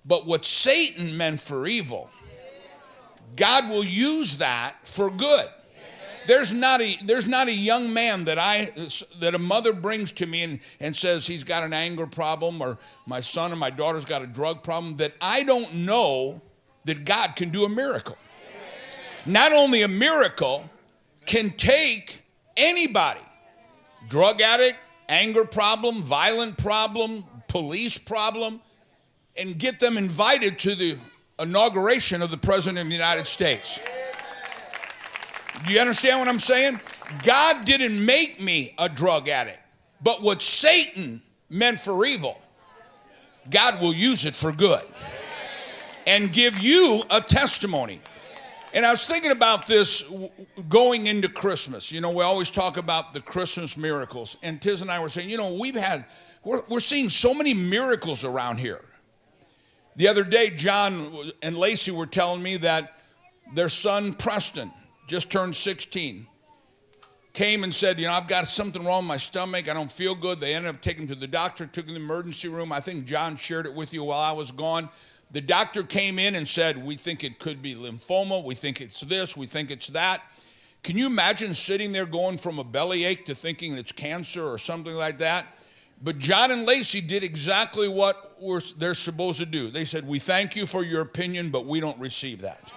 But what Satan meant for evil, God will use that for good. There's not a young man that a mother brings to me and says he's got an anger problem, or my son or my daughter's got a drug problem, that I don't know that God can do a miracle. Not only a miracle, can take anybody, drug addict, anger problem, violent problem, police problem, and get them invited to the inauguration of the President of the United States. Do you understand what I'm saying? God didn't make me a drug addict, but what Satan meant for evil, God will use it for good and give you a testimony. And I was thinking about this going into Christmas. You know, we always talk about the Christmas miracles. And Tiz and I were saying, you know, we're seeing so many miracles around here. The other day, John and Lacey were telling me that their son, Preston, just turned 16, came and said, you know, I've got something wrong with my stomach. I don't feel good. They ended up taking him to the doctor, took him to the emergency room. I think John shared it with you while I was gone. The doctor came in and said, we think it could be lymphoma. We think it's this. We think it's that. Can you imagine sitting there going from a bellyache to thinking it's cancer or something like that? But John and Lacey did exactly what they're supposed to do. They said, we thank you for your opinion, but we don't receive that.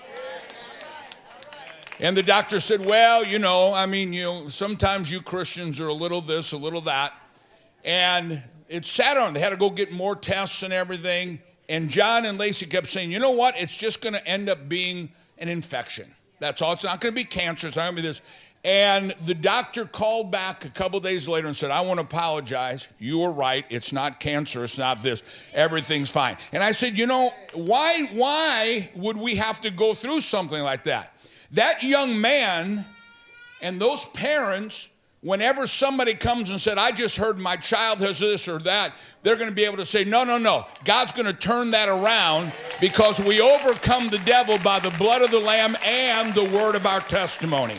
And the doctor said, well, you know, I mean, you know, sometimes you Christians are a little this, a little that. And it sat on. They had to go get more tests and everything. And John and Lacey kept saying, you know what? It's just going to end up being an infection. That's all. It's not going to be cancer. It's not going to be this. And the doctor called back a couple days later and said, I want to apologize. You were right. It's not cancer. It's not this. Everything's fine. And I said, you know, why would we have to go through something like that? That young man and those parents, whenever somebody comes and said, I just heard my child has this or that, they're going to be able to say, no, no, no. God's going to turn that around because we overcome the devil by the blood of the Lamb and the word of our testimony.